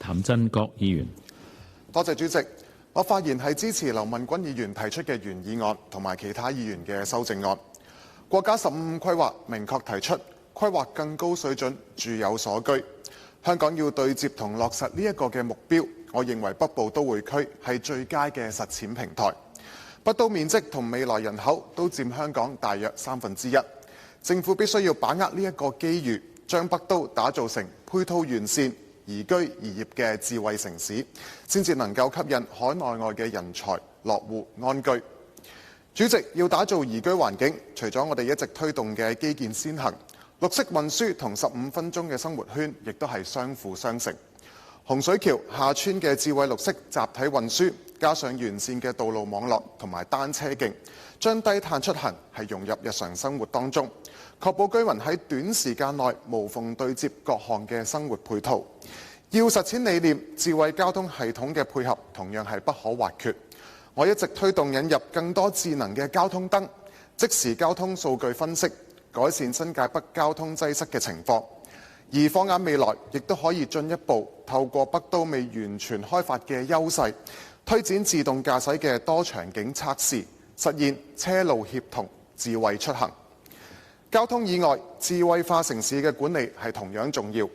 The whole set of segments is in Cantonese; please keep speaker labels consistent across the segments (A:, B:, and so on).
A: 譚振國議員。
B: 多謝主席，我發言係支持劉文君議員提出嘅原議案同埋其他議員嘅修正案。國家15規劃明確提出規劃更高水準住有所居，香港要對接同落實呢一個嘅目標，我認為北部都會區係最佳嘅實踐平台。北都面積同未來人口都佔香港大約1/3，政府必須要把握呢一個機遇，將北都打造成配套完善、宜居宜業嘅智慧城市，先至能夠吸引海內外嘅人才落戶安居。主席，要打造宜居環境，除咗我哋一直推動嘅基建先行，綠色運輸同15分鐘嘅生活圈亦都係相輔相成。洪水橋廈村嘅智慧綠色集體運輸，加上完善嘅道路網絡同埋單車徑，將低碳出行係融入日常生活當中，確保居民喺短時間內無縫對接各項嘅生活配套。要實踐理念，智慧交通系統嘅配合同樣係不可或缺。我一直推動引入更多智能嘅交通燈，即時交通數據分析，改善新界北交通擠塞嘅情況。而放眼未來，亦都可以進一步透過北都未完全開發嘅優勢，推展自動駕駛嘅多場景測試，實現車路協同、智慧出行。交通以外，智慧化城市嘅管理係同樣重要，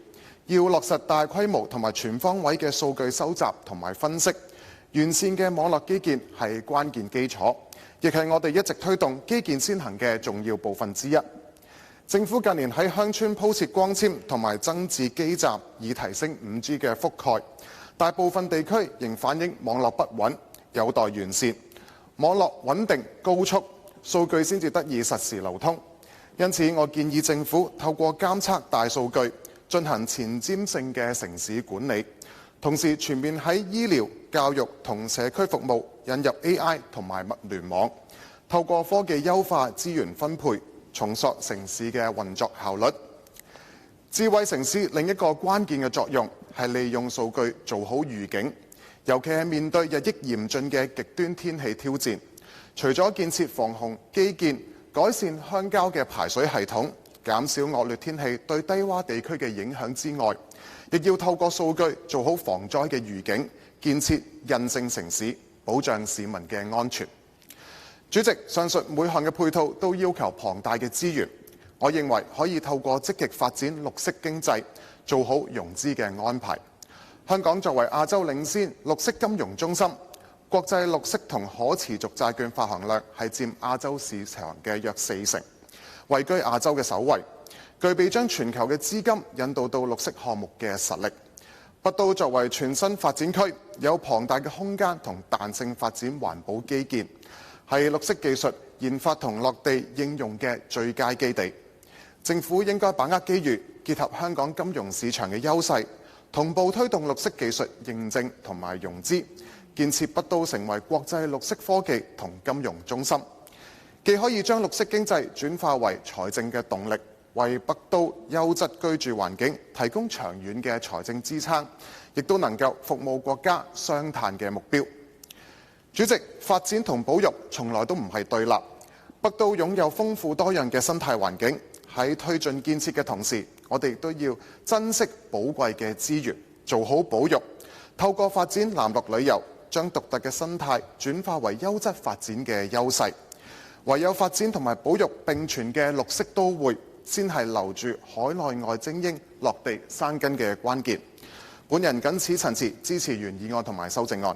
B: 要落實大規模同埋全方位嘅數據收集同埋分析。完善嘅網絡基建係關鍵基礎，亦係我哋一直推動基建先行嘅重要部分之一。政府近年喺鄉村鋪設光纖同埋增置基站，以提升5G 嘅覆蓋。大部分地區仍反映網絡不穩，有待完善。網絡穩定高速，數據先至得以實時流通。因此，我建議政府透過監測大數據，進行前瞻性嘅城市管理。同時全面喺醫療、教育同社區服務引入 AI 同埋物聯網，透過科技優化資源分配，重塑城市嘅運作效率。智慧城市另一個關鍵嘅作用係利用數據做好預警，尤其係面對日益嚴峻嘅極端天氣挑戰。除咗建設防洪基建、改善鄉郊嘅排水系統、減少惡劣天氣對低窪地區嘅影響之外，亦要透過數據做好防災嘅預警，建設韌性城市，保障市民嘅安全。主席，上述每項嘅配套都要求龐大嘅資源，我認為可以透過積極發展綠色經濟，做好融資嘅安排。香港作為亞洲領先綠色金融中心，國際綠色同可持續債券發行量係佔亞洲市場嘅約40%，位居亞洲嘅首位。具備將全球嘅資金引導到綠色項目嘅實力。北都作為全新發展區，有龐大嘅空間同彈性發展環保基建，係綠色技術研發同落地應用嘅最佳基地。政府應該把握機遇，結合香港金融市場嘅優勢，同步推動綠色技術認證同埋融資，建設北都成為國際綠色科技同金融中心。既可以將綠色經濟轉化為財政嘅動力，為北都優質居住環境提供長遠嘅財政支撐，亦都能夠服務國家雙碳嘅目標。主席，發展同保育從來都唔係對立。北都擁有豐富多樣嘅生態環境，喺推進建設嘅同時，我哋亦都要珍惜寶貴嘅資源，做好保育。透過發展藍綠旅遊，將獨特嘅生態轉化為優質發展嘅優勢。唯有發展同埋保育並存嘅綠色都會，先係留住海內外精英落地生根嘅關鍵。本人謹此陳辭，支持原議案同埋修正案。